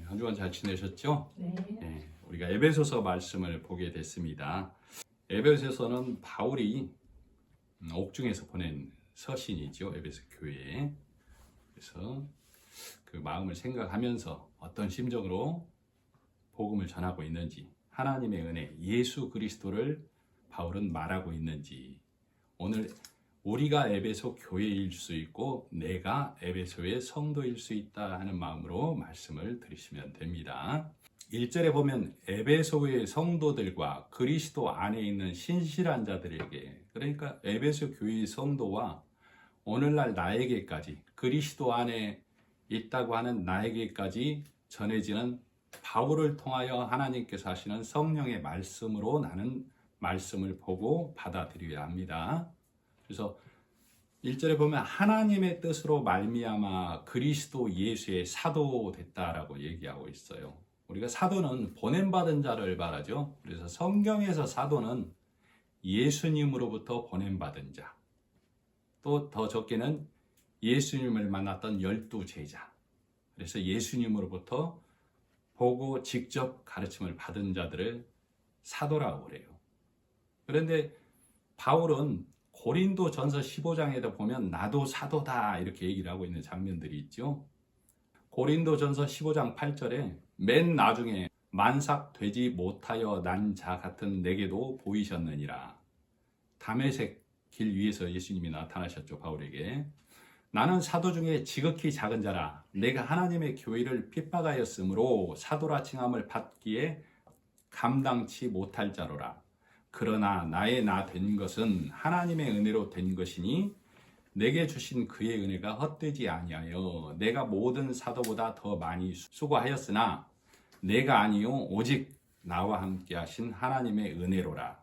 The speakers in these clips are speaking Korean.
한 주간 잘 지내셨죠? 네. 네, 우리가 에베소서 말씀을 보게 됐습니다. 에베소서는 바울이 옥중에서 보낸 서신이죠. 에베소 교회에. 그래서 그 마음을 생각하면서 어떤 심정으로 복음을 전하고 있는지, 하나님의 은혜, 예수 그리스도를 바울은 말하고 있는지, 오늘 우리가 에베소 교회일 수 있고 내가 에베소의 성도일 수 있다 하는 마음으로 말씀을 들으시면 됩니다. 1절에 보면 에베소의 성도들과 그리스도 안에 있는 신실한 자들에게, 그러니까 에베소 교회의 성도와 오늘날 나에게까지, 그리스도 안에 있다고 하는 나에게까지 전해지는 바울을 통하여 하나님께서 하시는 성령의 말씀으로 나는 말씀을 보고 받아들여야 합니다. 그래서 1절에 보면 하나님의 뜻으로 말미암아 그리스도 예수의 사도 됐다라고 얘기하고 있어요. 우리가 사도는 보냄받은 자를 말하죠. 그래서 성경에서 사도는 예수님으로부터 보냄받은 자, 또 더 적게는 예수님을 만났던 12제자, 그래서 예수님으로부터 보고 직접 가르침을 받은 자들을 사도라고 그래요. 그런데 바울은 고린도 전서 15장에도 보면 나도 사도다 이렇게 얘기를 하고 있는 장면들이 있죠. 고린도 전서 15장 8절에 맨 나중에 만삭되지 못하여 난 자 같은 내게도 보이셨느니라. 다메섹 길 위에서 예수님이 나타나셨죠. 바울에게. 나는 사도 중에 지극히 작은 자라. 내가 하나님의 교회를 핍박하였으므로 사도라 칭함을 받기에 감당치 못할 자로라. 그러나 나의 나 된 것은 하나님의 은혜로 된 것이니 내게 주신 그의 은혜가 헛되지 아니하여 내가 모든 사도보다 더 많이 수고하였으나 내가 아니요 오직 나와 함께 하신 하나님의 은혜로라.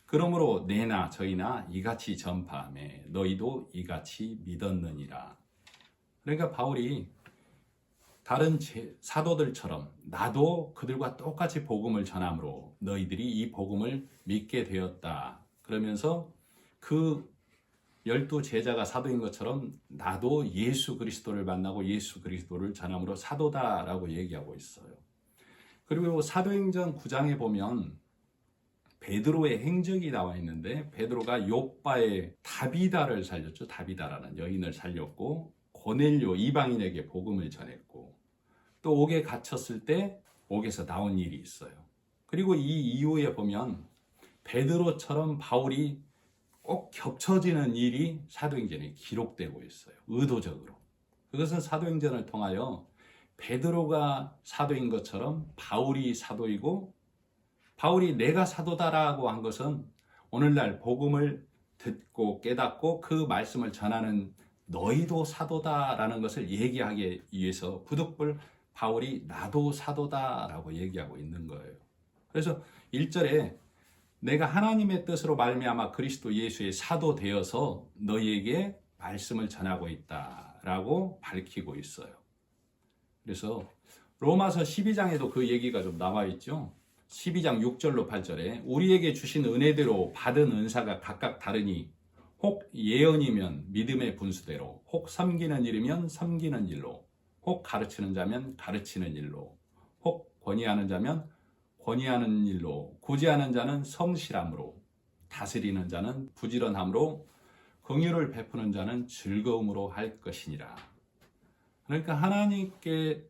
그러므로 내나 저희나 이같이 전파하매 너희도 이같이 믿었느니라. 그러니까 바울이 다른 사도들처럼 나도 그들과 똑같이 복음을 전함으로 너희들이 이 복음을 믿게 되었다. 그러면서 그 12제자가 사도인 것처럼 나도 예수 그리스도를 만나고 예수 그리스도를 전함으로 사도다라고 얘기하고 있어요. 그리고 사도행전 9장에 보면 베드로의 행적이 나와 있는데 베드로가 욥바의 다비다를 살렸죠. 다비다라는 여인을 살렸고 고넬료 이방인에게 복음을 전했고 또 옥에 갇혔을 때 옥에서 나온 일이 있어요. 그리고 이 이후에 보면 베드로처럼 바울이 꼭 겹쳐지는 일이 사도행전에 기록되고 있어요. 의도적으로. 그것은 사도행전을 통하여 베드로가 사도인 것처럼 바울이 사도이고 바울이 내가 사도다라고 한 것은 오늘날 복음을 듣고 깨닫고 그 말씀을 전하는 너희도 사도다라는 것을 얘기하기 위해서 부득불 바울이 나도 사도다라고 얘기하고 있는 거예요. 그래서 1절에 내가 하나님의 뜻으로 말미암아 그리스도 예수의 사도 되어서 너희에게 말씀을 전하고 있다라고 밝히고 있어요. 그래서 로마서 12장에도 그 얘기가 좀 나와 있죠. 12장 6절로 8절에 우리에게 주신 은혜대로 받은 은사가 각각 다르니 혹 예언이면 믿음의 분수대로, 혹 섬기는 일이면 섬기는 일로, 혹 가르치는 자면 가르치는 일로, 혹 권위하는 자면 권위하는 일로, 구제하는 자는 성실함으로, 다스리는 자는 부지런함으로, 긍휼을 베푸는 자는 즐거움으로 할 것이니라. 그러니까 하나님께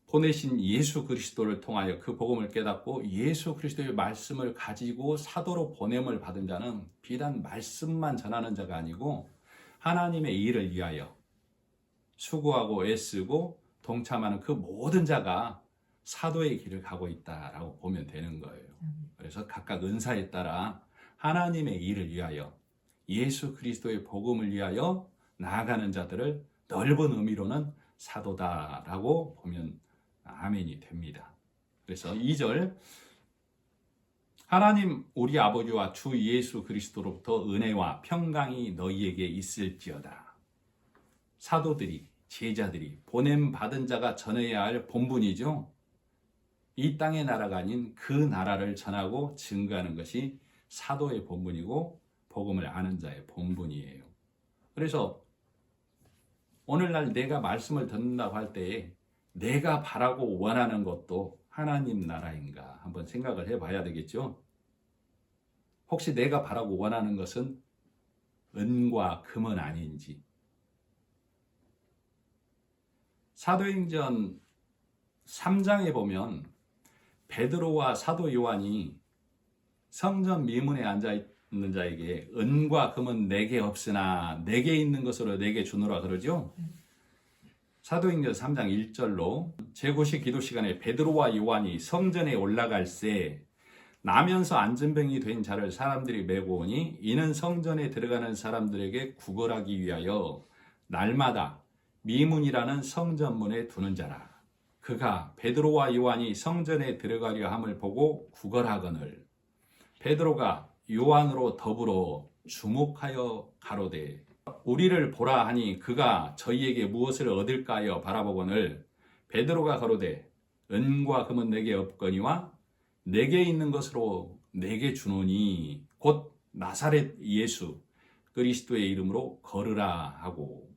보내신 예수 그리스도를 통하여 그 복음을 깨닫고 예수 그리스도의 말씀을 가지고 사도로 보냄을 받은 자는 비단 말씀만 전하는 자가 아니고 하나님의 일을 위하여 수고하고 애쓰고 동참하는 그 모든 자가 사도의 길을 가고 있다라고 보면 되는 거예요. 그래서 각각 은사에 따라 하나님의 일을 위하여 예수 그리스도의 복음을 위하여 나아가는 자들을 넓은 의미로는 사도다라고 보면 아멘이 됩니다. 그래서 2절 하나님 우리 아버지와 주 예수 그리스도로부터 은혜와 평강이 너희에게 있을지어다. 사도들이, 제자들이, 보냄받은 자가 전해야 할 본분이죠. 이 땅의 나라가 아닌 그 나라를 전하고 증거하는 것이 사도의 본분이고 복음을 아는 자의 본분이에요. 그래서 오늘날 내가 말씀을 듣는다고 할 때에 내가 바라고 원하는 것도 하나님 나라인가 한번 생각을 해봐야 되겠죠. 혹시 내가 바라고 원하는 것은 은과 금은 아닌지. 사도행전 3장에 보면 베드로와 사도 요한이 성전 미문에 앉아 있는 자에게 은과 금은 내게 없으나 내게 있는 것으로 내게 주노라 그러죠. 사도행전 3장 1절로 제9시 기도 시간에 베드로와 요한이 성전에 올라갈새 나면서 안전병이 된 자를 사람들이 메고 오니 이는 성전에 들어가는 사람들에게 구걸하기 위하여 날마다 미문이라는 성전문에 두는 자라. 그가 베드로와 요한이 성전에 들어가려 함을 보고 구걸하거늘 베드로가 요한으로 더불어 주목하여 가로되 우리를 보라 하니 그가 저희에게 무엇을 얻을까 하여 바라보거늘 베드로가 가로되 은과 금은 내게 없거니와 내게 있는 것으로 내게 주노니 곧 나사렛 예수 그리스도의 이름으로 걸으라 하고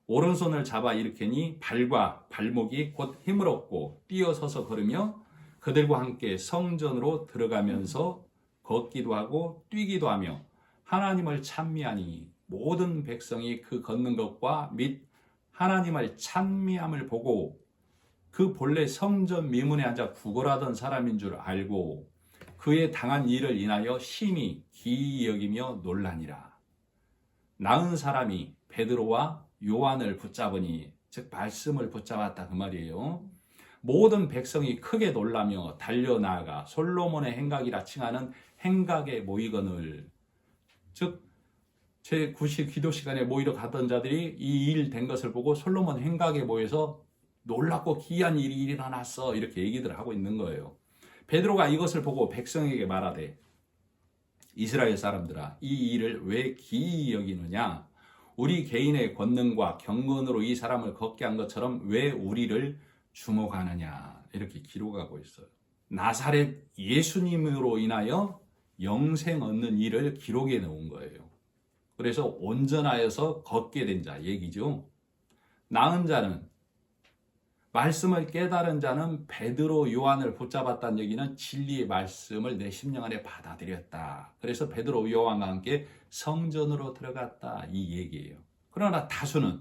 오른손을 잡아 일으키니 발과 발목이 곧 힘을 얻고 뛰어서서 걸으며 그들과 함께 성전으로 들어가면서 걷기도 하고 뛰기도 하며 하나님을 찬미하니 모든 백성이 그 걷는 것과 및 하나님을 찬미함을 보고 그 본래 성전 미문에 앉아 구걸하던 사람인 줄 알고 그의 당한 일을 인하여 심히 기이 여기며 놀라니라. 나은 사람이 베드로와 요한을 붙잡으니 즉 말씀을 붙잡았다 그 말이에요. 모든 백성이 크게 놀라며 달려나가 솔로몬의 행각이라 칭하는 행각에 모이거늘 즉 제9시 기도 시간에 모이러 가던 자들이 이 일 된 것을 보고 솔로몬 행각에 모여서 놀랍고 기이한 일이 일어났어 이렇게 얘기들 하고 있는 거예요. 베드로가 이것을 보고 백성에게 말하되 이스라엘 사람들아 이 일을 왜 기이히 여기느냐 우리 개인의 권능과 경건으로 이 사람을 걷게 한 것처럼 왜 우리를 주목하느냐 이렇게 기록하고 있어요. 나사렛 예수님으로 인하여 영생 얻는 일을 기록해 놓은 거예요. 그래서 온전하여서 걷게 된 자 얘기죠. 나은 자는 말씀을 깨달은 자는 베드로 요한을 붙잡았다는 얘기는 진리의 말씀을 내 심령 안에 받아들였다. 그래서 베드로 요한과 함께 성전으로 들어갔다 이 얘기예요. 그러나 다수는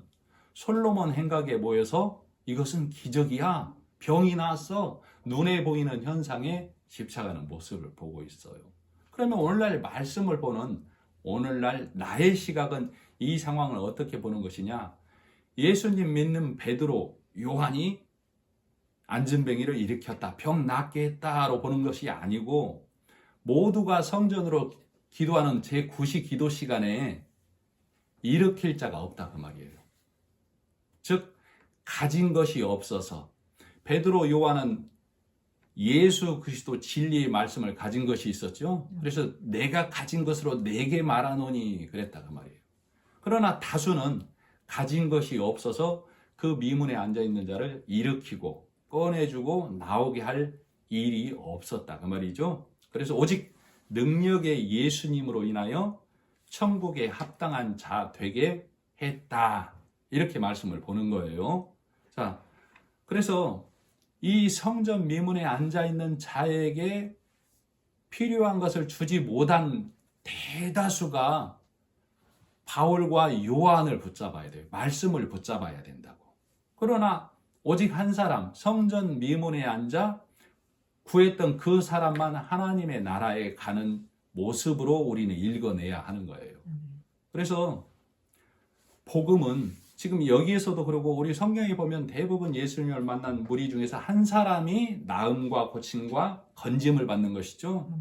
솔로몬 행각에 모여서 이것은 기적이야. 병이 나았어. 눈에 보이는 현상에 집착하는 모습을 보고 있어요. 그러면 오늘날 말씀을 보는 오늘날 나의 시각은 이 상황을 어떻게 보는 것이냐? 예수님 믿는 베드로, 요한이 안진뱅이를 일으켰다, 병 낫게 했다로 보는 것이 아니고 모두가 성전으로 기도하는 제9시 기도 시간에 일으킬 자가 없다 그 말이에요. 즉 가진 것이 없어서 베드로, 요한은 예수 그리스도 진리의 말씀을 가진 것이 있었죠. 그래서 내가 가진 것으로 내게 말하노니 그랬다 그 말이에요. 그러나 다수는 가진 것이 없어서 그 미문에 앉아있는 자를 일으키고 꺼내주고 나오게 할 일이 없었다 그 말이죠. 그래서 오직 능력의 예수님으로 인하여 천국에 합당한 자 되게 했다 이렇게 말씀을 보는 거예요. 자, 그래서 이 성전 미문에 앉아있는 자에게 필요한 것을 주지 못한 대다수가 바울과 요한을 붙잡아야 돼요. 말씀을 붙잡아야 된다고. 그러나 오직 한 사람 성전 미문에 앉아 구했던 그 사람만 하나님의 나라에 가는 모습으로 우리는 읽어내야 하는 거예요. 그래서 복음은 지금 여기에서도 그러고 우리 성경에 보면 대부분 예수님을 만난 무리 중에서 한 사람이 나음과 고침과 건짐을 받는 것이죠.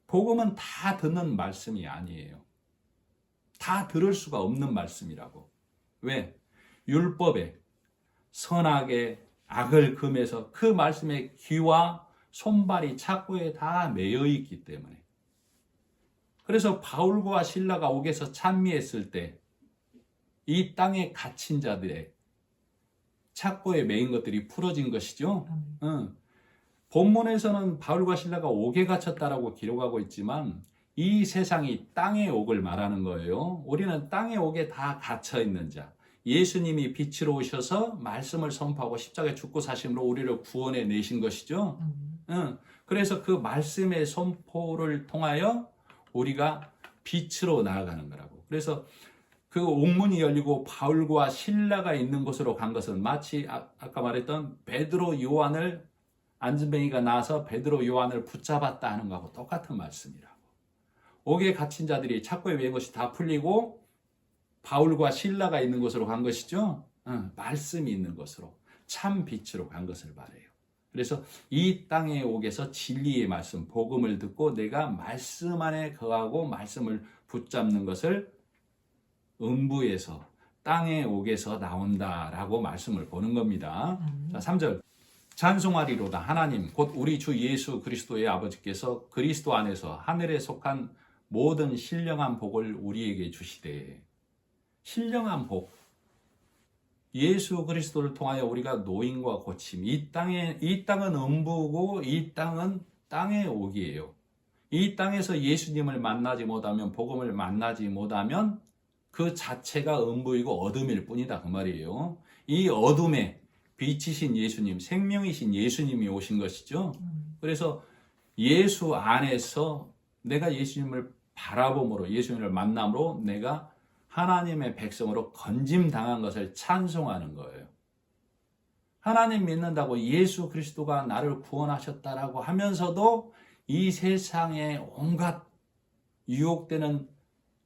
복음은 다 듣는 말씀이 아니에요. 다 들을 수가 없는 말씀이라고. 왜? 율법에 선악에 악을 금해서 그 말씀의 귀와 손발이 착고에 다 매여 있기 때문에. 그래서 바울과 실라가 옥에서 찬미했을 때 이 땅에 갇힌 자들의 착고에 매인 것들이 풀어진 것이죠. 본문에서는 바울과 실라가 옥에 갇혔다라고 기록하고 있지만 이 세상이 땅의 옥을 말하는 거예요. 우리는 땅의 옥에 다 갇혀 있는 자. 예수님이 빛으로 오셔서 말씀을 선포하고 십자가에 죽고 사심으로 우리를 구원해 내신 것이죠. 응. 그래서 그 말씀의 선포를 통하여 우리가 빛으로 나아가는 거라고. 그래서 그 옥문이 열리고 바울과 실라가 있는 곳으로 간 것은 마치 아까 말했던 베드로 요한을 안진뱅이가 나와서 베드로 요한을 붙잡았다 하는 거하고 똑같은 말씀이라고. 옥에 갇힌 자들이 착고에 매인 것이 다 풀리고 바울과 실라가 있는 곳으로 간 것이죠. 말씀이 있는 곳으로, 참 빛으로 간 것을 말해요. 그래서 이 땅의 옥에서 진리의 말씀, 복음을 듣고 내가 말씀 안에 거하고 말씀을 붙잡는 것을 음부에서, 땅의 옥에서 나온다라고 말씀을 보는 겁니다. 자, 3절. 찬송하리로다 하나님 곧 우리 주 예수 그리스도의 아버지께서 그리스도 안에서 하늘에 속한 모든 신령한 복을 우리에게 주시되. 신령한 복, 예수 그리스도를 통하여 우리가 노임과 고침, 이 땅은 음부고 이 땅은 땅의 옥이에요. 이 땅에서 예수님을 만나지 못하면, 복음을 만나지 못하면 그 자체가 음부이고 어둠일 뿐이다 그 말이에요. 이 어둠에 빛이신 예수님, 생명이신 예수님이 오신 것이죠. 그래서 예수 안에서 내가 예수님을 바라봄으로, 예수님을 만남으로 내가 하나님의 백성으로 건짐당한 것을 찬송하는 거예요. 하나님 믿는다고 예수 그리스도가 나를 구원하셨다라고 하면서도 이 세상에 온갖 유혹되는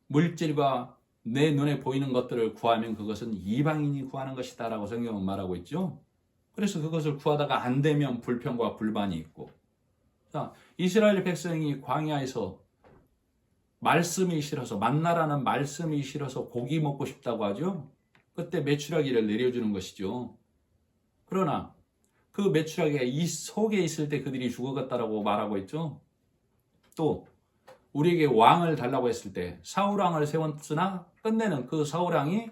물질과 내 눈에 보이는 것들을 구하면 그것은 이방인이 구하는 것이다 라고 성경은 말하고 있죠. 그래서 그것을 구하다가 안 되면 불평과 불만이 있고. 자, 이스라엘 백성이 광야에서 말씀이 싫어서, 만나라는 말씀이 싫어서 고기 먹고 싶다고 하죠. 그때 메추라기를 내려주는 것이죠. 그러나 그 메추라기가 이 속에 있을 때 그들이 죽어갔다라고 말하고 있죠. 또 우리에게 왕을 달라고 했을 때 사울 왕을 세웠으나 끝내는 그 사울 왕이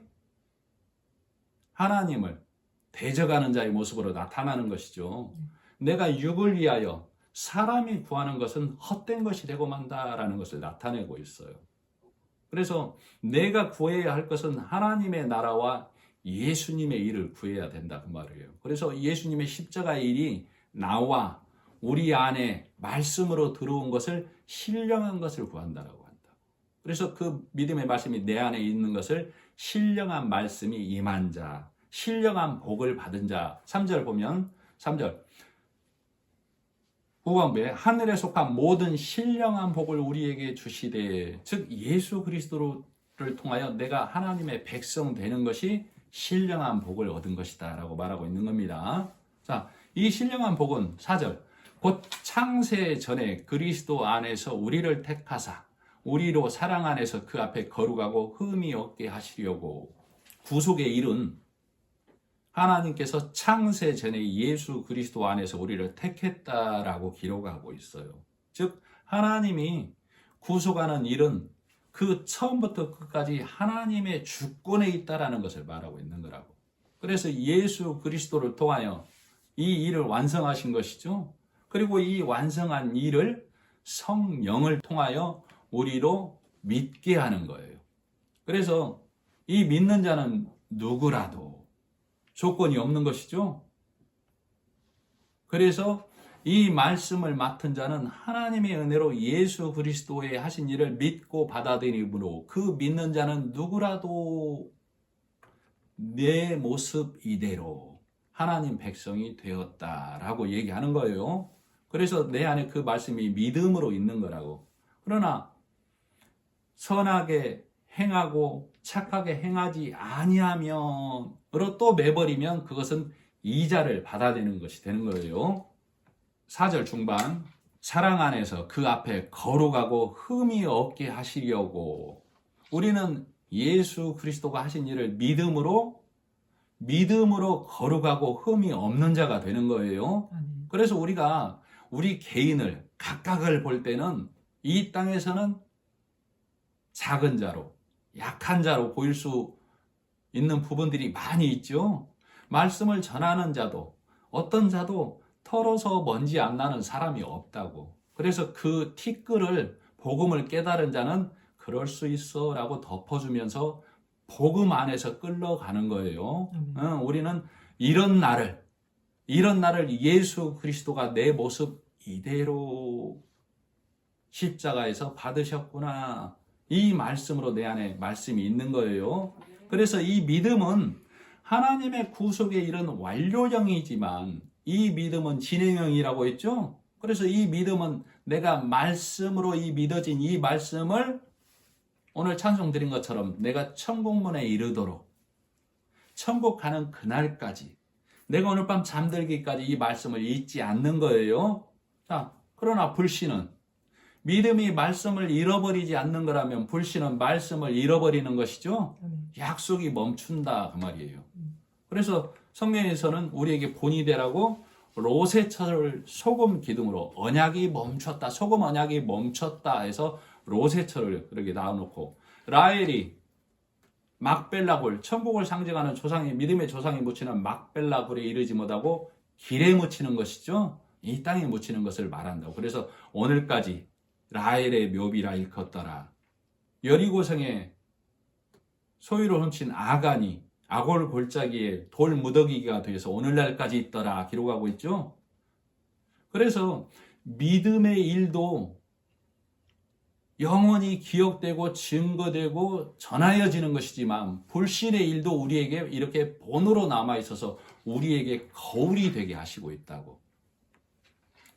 하나님을 대적하는 자의 모습으로 나타나는 것이죠. 내가 육을 위하여 사람이 구하는 것은 헛된 것이 되고 만다라는 것을 나타내고 있어요. 그래서 내가 구해야 할 것은 하나님의 나라와 예수님의 일을 구해야 된다 그 말이에요. 그래서 예수님의 십자가의 일이 나와 우리 안에 말씀으로 들어온 것을, 신령한 것을 구한다라고 한다. 그래서 그 믿음의 말씀이 내 안에 있는 것을 신령한 말씀이 임한 자, 신령한 복을 받은 자. 3절 보면 3절 후반부에 하늘에 속한 모든 신령한 복을 우리에게 주시되, 즉 예수 그리스도를 통하여 내가 하나님의 백성 되는 것이 신령한 복을 얻은 것이다 라고 말하고 있는 겁니다. 자, 이 신령한 복은 4절 곧 창세 전에 그리스도 안에서 우리를 택하사 우리로 사랑 안에서 그 앞에 거룩하고 흠이 없게 하시려고. 구속의 일은 하나님께서 창세 전에 예수 그리스도 안에서 우리를 택했다라고 기록하고 있어요. 즉 하나님이 구속하는 일은 그 처음부터 끝까지 하나님의 주권에 있다라는 것을 말하고 있는 거라고. 그래서 예수 그리스도를 통하여 이 일을 완성하신 것이죠. 그리고 이 완성한 일을 성령을 통하여 우리로 믿게 하는 거예요. 그래서 이 믿는 자는 누구라도 조건이 없는 것이죠. 그래서 이 말씀을 맡은 자는 하나님의 은혜로 예수 그리스도의 하신 일을 믿고 받아들이므로 그 믿는 자는 누구라도 내 모습 이대로 하나님 백성이 되었다라고 얘기하는 거예요. 그래서 내 안에 그 말씀이 믿음으로 있는 거라고. 그러나 선하게 행하고 착하게 행하지 아니하면으로 또 매버리면 그것은 이자를 받아내는 것이 되는 거예요. 4절 중반 사랑 안에서 그 앞에 거룩하고 흠이 없게 하시려고. 우리는 예수 그리스도가 하신 일을 믿음으로 거룩하고 흠이 없는 자가 되는 거예요. 그래서 우리가 우리 개인을 각각을 볼 때는 이 땅에서는 작은 자로, 약한 자로 보일 수 있는 부분들이 많이 있죠. 말씀을 전하는 자도, 어떤 자도 털어서 먼지 안 나는 사람이 없다고. 그래서 그 티끌을, 복음을 깨달은 자는 그럴 수 있어 라고 덮어주면서 복음 안에서 끌려가는 거예요. 우리는 이런 나를 예수 그리스도가 내 모습 이대로 십자가에서 받으셨구나. 이 말씀으로 내 안에 말씀이 있는 거예요. 그래서 이 믿음은 하나님의 구속의 이런 완료형이지만 이 믿음은 진행형이라고 했죠. 그래서 이 믿음은 내가 말씀으로 이 믿어진 이 말씀을 오늘 찬송 드린 것처럼 내가 천국문에 이르도록 천국 가는 그날까지 내가 오늘 밤 잠들기까지 이 말씀을 잊지 않는 거예요. 자, 그러나 불신은 믿음이 말씀을 잃어버리지 않는 거라면 불신은 말씀을 잃어버리는 것이죠. 약속이 멈춘다 그 말이에요. 그래서 성경에서는 우리에게 본이 되라고 로세철을 소금 기둥으로 언약이 멈췄다. 소금 언약이 멈췄다 해서 로세철을 그렇게 나눠놓고 라헬이 막벨라굴 천국을 상징하는 조상이 믿음의 조상이 묻히는 막벨라굴에 이르지 못하고 길에 묻히는 것이죠. 이 땅에 묻히는 것을 말한다고. 그래서 오늘까지 라헬의 묘비라 일컫더라. 여리고성에 소유를 훔친 아간이 아골 골짜기에 돌 무더기가 되어서 오늘날까지 있더라 기록하고 있죠. 그래서 믿음의 일도 영원히 기억되고 증거되고 전하여지는 것이지만 불신의 일도 우리에게 이렇게 본으로 남아있어서 우리에게 거울이 되게 하시고 있다고.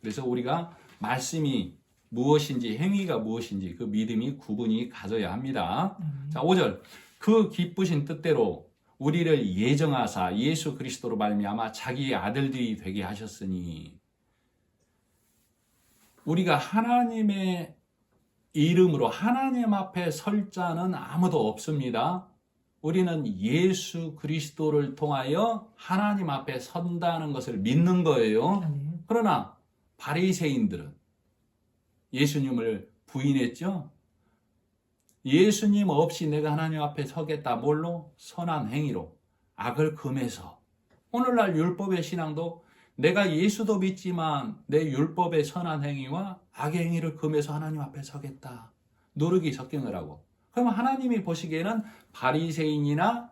그래서 우리가 말씀이 무엇인지 행위가 무엇인지 그 믿음이 구분이 가져야 합니다. 자, 5절 그 기쁘신 뜻대로 우리를 예정하사 예수 그리스도로 말미암아 자기의 아들들이 되게 하셨으니 우리가 하나님의 이름으로 하나님 앞에 설 자는 아무도 없습니다. 우리는 예수 그리스도를 통하여 하나님 앞에 선다는 것을 믿는 거예요. 그러나 바리새인들은 예수님을 부인했죠. 예수님 없이 내가 하나님 앞에 서겠다. 뭘로? 선한 행위로. 악을 금해서. 오늘날 율법의 신앙도 내가 예수도 믿지만 내 율법의 선한 행위와 악의 행위를 금해서 하나님 앞에 서겠다. 누룩이 섞인 거라고. 그럼 하나님이 보시기에는 바리새인이나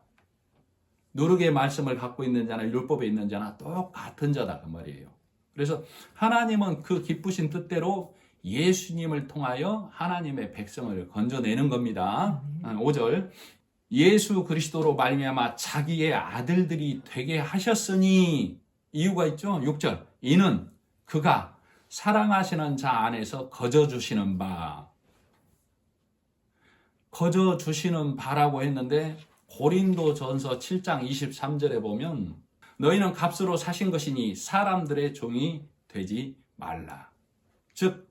누룩의 말씀을 갖고 있는 자나 율법에 있는 자나 똑같은 자다 그 말이에요. 그래서 하나님은 그 기쁘신 뜻대로 예수님을 통하여 하나님의 백성을 건져내는 겁니다. 5절 예수 그리스도로 말미암아 자기의 아들들이 되게 하셨으니 이유가 있죠. 6절 이는 그가 사랑하시는 자 안에서 거저주시는 바. 거저주시는 바라고 했는데 고린도전서 7장 23절에 보면 너희는 값으로 사신 것이니 사람들의 종이 되지 말라. 즉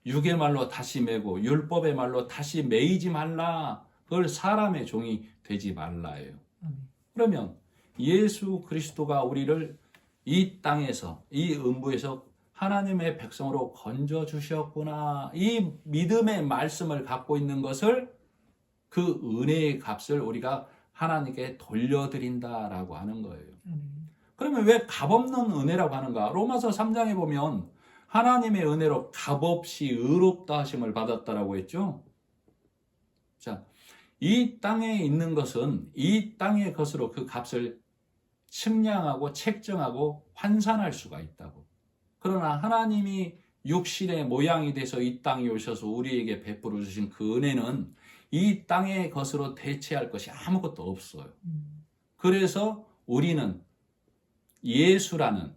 육의 말로 다시 매고 율법의 말로 다시 매이지 말라. 그걸 사람의 종이 되지 말라예요. 그러면 예수 그리스도가 우리를 이 땅에서 이 음부에서 하나님의 백성으로 건져 주셨구나. 이 믿음의 말씀을 갖고 있는 것을 그 은혜의 값을 우리가 하나님께 돌려드린다라고 하는 거예요. 그러면 왜 값없는 은혜라고 하는가? 로마서 3장에 보면 하나님의 은혜로 값없이 의롭다 하심을 받았다라고 했죠. 자, 이 땅에 있는 것은 이 땅의 것으로 그 값을 측량하고 책정하고 환산할 수가 있다고. 그러나 하나님이 육신의 모양이 돼서 이 땅에 오셔서 우리에게 베풀어 주신 그 은혜는 이 땅의 것으로 대체할 것이 아무것도 없어요. 그래서 우리는 예수라는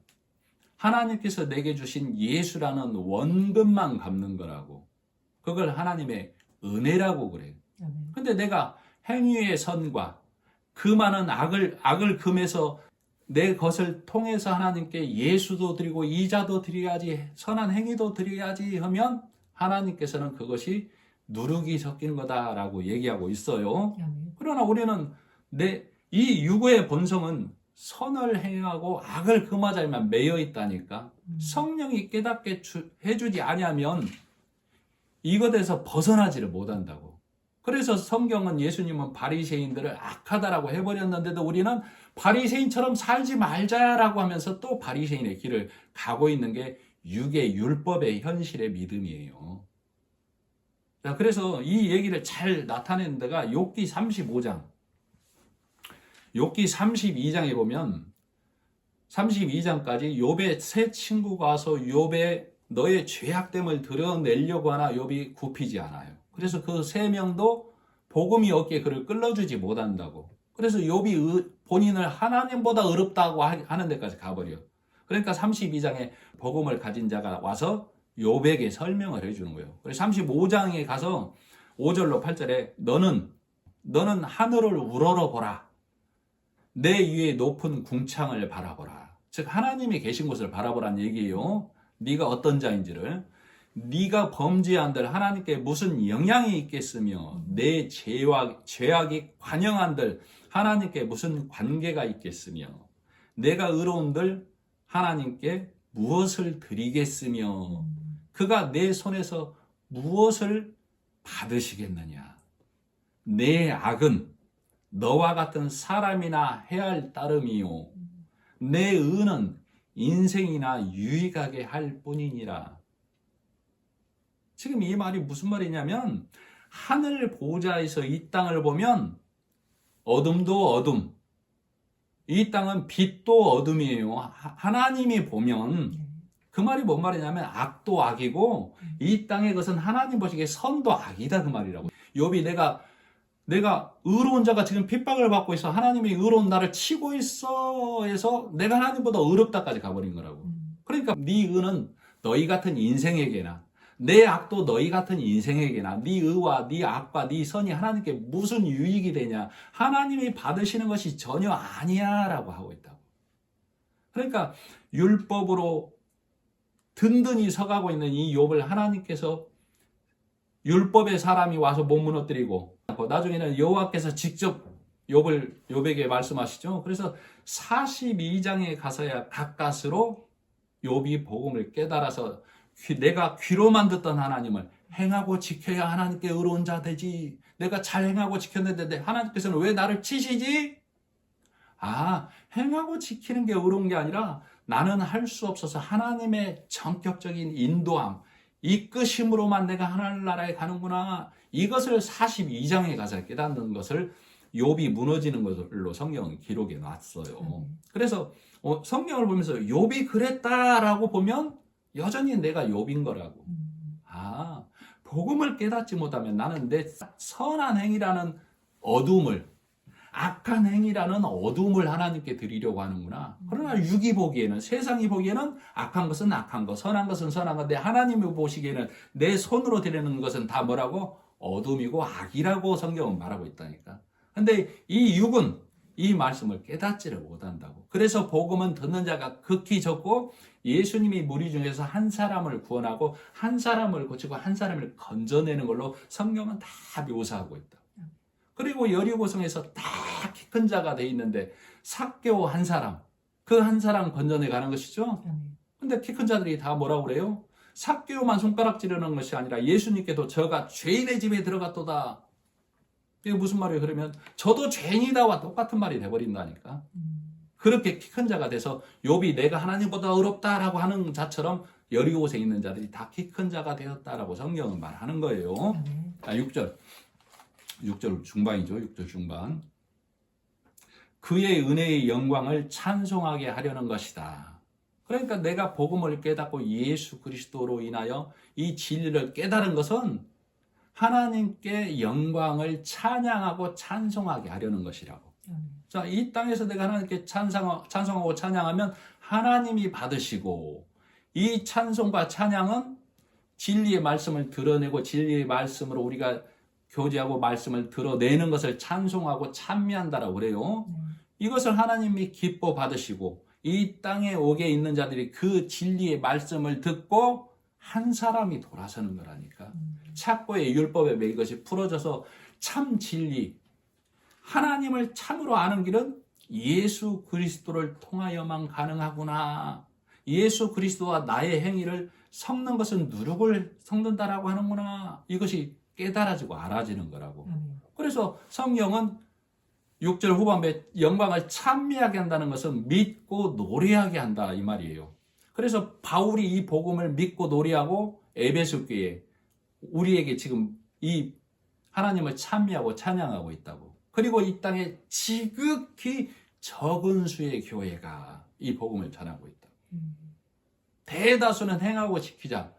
하나님께서 내게 주신 예수라는 원금만 갚는 거라고. 그걸 하나님의 은혜라고 그래요. 근데 내가 행위의 선과 그 많은 악을 금해서 내 것을 통해서 하나님께 예수도 드리고 이자도 드려야지, 선한 행위도 드려야지 하면 하나님께서는 그것이 누룩이 섞인 거다라고 얘기하고 있어요. 그러나 우리는 이 육의 본성은 선을 행하고 악을 금하자면 매여 있다니까. 성령이 깨닫게 해주지 아니하면 이것에서 벗어나지를 못한다고. 그래서 성경은 예수님은 바리새인들을 악하다라고 해버렸는데도 우리는 바리새인처럼 살지 말자라고 하면서 또 바리새인의 길을 가고 있는 게 육의 율법의 현실의 믿음이에요. 자, 그래서 이 얘기를 잘 나타내는 데가 욥기 35장. 욥기 32장에 보면 32장까지 욥의 세 친구가 와서 욥의 너의 죄악됨을 드러내려고 하나 욥이 굽히지 않아요. 그래서 그 세 명도 복음이 없기에 그를 끌어주지 못한다고. 그래서 욥이 본인을 하나님보다 어렵다고 하는 데까지 가버려. 그러니까 32장에 복음을 가진 자가 와서 욥에게 설명을 해주는 거예요. 그래서 35장에 가서 5절로 8절에 너는 하늘을 우러러보라. 내 위에 높은 궁창을 바라보라. 즉 하나님이 계신 곳을 바라보라는 얘기예요. 네가 어떤 자인지를. 네가 범죄한들 하나님께 무슨 영향이 있겠으며 내 죄악이 관영한들 하나님께 무슨 관계가 있겠으며 내가 의로운들 하나님께 무엇을 드리겠으며 그가 내 손에서 무엇을 받으시겠느냐. 내 악은 너와 같은 사람이나 해할 따름이요 내 의는 인생이나 유익하게 할 뿐이니라. 지금 이 말이 무슨 말이냐면 하늘 보좌에서 이 땅을 보면 어둠도 어둠, 이 땅은 빛도 어둠이에요. 하나님이 보면 그 말이 뭔 말이냐면 악도 악이고 이 땅의 것은 하나님 보시기에 선도 악이다 그 말이라고. 욥이 내가 의로운 자가 지금 핍박을 받고 있어. 하나님이 의로운 나를 치고 있어 해서 내가 하나님보다 의롭다까지 가버린 거라고. 그러니까 네 의는 너희 같은 인생에게나 내 악도 너희 같은 인생에게나 네 의와 네 악과 네 선이 하나님께 무슨 유익이 되냐. 하나님이 받으시는 것이 전혀 아니야 라고 하고 있다고. 그러니까 율법으로 든든히 서가고 있는 이 욥을 하나님께서 율법의 사람이 와서 못 무너뜨리고 나중에는 여호와께서 직접 욥에게 말씀하시죠. 그래서 42장에 가서야 가까스로 욥이 복음을 깨달아서 내가 귀로만 듣던 하나님을 행하고 지켜야 하나님께 의로운 자 되지. 내가 잘 행하고 지켰는데 하나님께서는 왜 나를 치시지? 행하고 지키는 게 의로운 게 아니라 나는 할 수 없어서 하나님의 전격적인 인도함, 이끄심으로만 내가 하늘나라에 가는구나. 이것을 42장에 가서 깨닫는 것을 욥이 무너지는 것으로 성경은 기록해 놨어요. 그래서 성경을 보면서 욥이 그랬다라고 보면 여전히 내가 욥인 거라고. 복음을 깨닫지 못하면 나는 내 선한 행위라는 어둠을, 악한 행위라는 어둠을 하나님께 드리려고 하는구나. 그러나 육이 보기에는, 세상이 보기에는 악한 것은 악한 것, 선한 것은 선한 건데 하나님이 보시기에는 내 손으로 드리는 것은 다 뭐라고? 어둠이고 악이라고 성경은 말하고 있다니까. 근데 이 육은 이 말씀을 깨닫지를 못한다고. 그래서 복음은 듣는 자가 극히 적고 예수님이 무리 중에서 한 사람을 구원하고 한 사람을 고치고 한 사람을 건져내는 걸로 성경은 다 묘사하고 있다. 그리고 여리고성에서 다 키 큰 자가 돼 있는데 삭개오 한 사람, 그 한 사람 건져내 가는 것이죠. 근데 키 큰 자들이 다 뭐라고 그래요? 삭개오만 손가락질하는 것이 아니라 예수님께도 저가 죄인의 집에 들어갔도다. 이게 무슨 말이에요? 그러면 저도 죄인이다와 똑같은 말이 돼버린다니까. 그렇게 키 큰 자가 돼서 욥이 내가 하나님보다 어렵다라고 하는 자처럼 여리고성에 있는 자들이 다 키 큰 자가 되었다라고 성경은 말하는 거예요. 6절 중반이죠. 6절 중반. 그의 은혜의 영광을 찬송하게 하려는 것이다. 그러니까 내가 복음을 깨닫고 예수 그리스도로 인하여 이 진리를 깨달은 것은 하나님께 영광을 찬양하고 찬송하게 하려는 것이라고. 자, 이 땅에서 내가 하나님께 찬송하고 찬양하면 하나님이 받으시고, 이 찬송과 찬양은 진리의 말씀을 드러내고 진리의 말씀으로 우리가 교제하고 말씀을 드러내는 것을 찬송하고 찬미한다라고 그래요. 이것을 하나님이 기뻐 받으시고 이 땅에 오게 있는 자들이 그 진리의 말씀을 듣고 한 사람이 돌아서는 거라니까. 착고의 율법에 매일 것이 풀어져서 참 진리, 하나님을 참으로 아는 길은 예수 그리스도를 통하여만 가능하구나. 예수 그리스도와 나의 행위를 섞는 것은 누룩을 섞는다라고 하는구나. 이것이 깨달아지고 알아지는 거라고. 그래서 성경은 6절 후반부에 영광을 찬미하게 한다는 것은 믿고 노래하게 한다 이 말이에요. 그래서 바울이 이 복음을 믿고 노래하고 에베소 교회에 우리에게 지금 이 하나님을 찬미하고 찬양하고 있다고. 그리고 이 땅에 지극히 적은 수의 교회가 이 복음을 전하고 있다. 대다수는 행하고 지키자.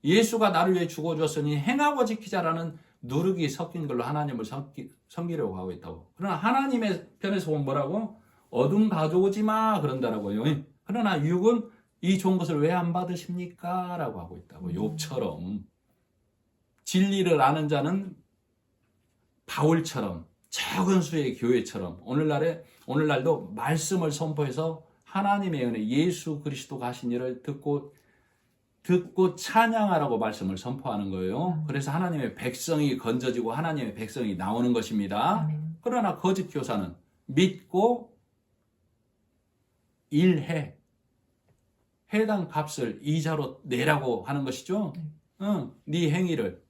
예수가 나를 위해 죽어줬으니 행하고 지키자라는 누룩이 섞인 걸로 하나님을 섬기려고 하고 있다고. 그러나 하나님의 편에서 보면 뭐라고? 어둠 가져오지 마 그런다라고요. 그러나 육은 이 좋은 것을 왜 안 받으십니까? 라고 하고 있다고. 욥처럼 진리를 아는 자는 바울처럼 적은 수의 교회처럼 오늘날도 말씀을 선포해서 하나님의 은혜 예수 그리스도가 하신 일을 듣고 찬양하라고 말씀을 선포하는 거예요. 그래서 하나님의 백성이 건져지고 하나님의 백성이 나오는 것입니다. 그러나 거짓 교사는 믿고 일해. 해당 값을 이자로 내라고 하는 것이죠. 네 행위를,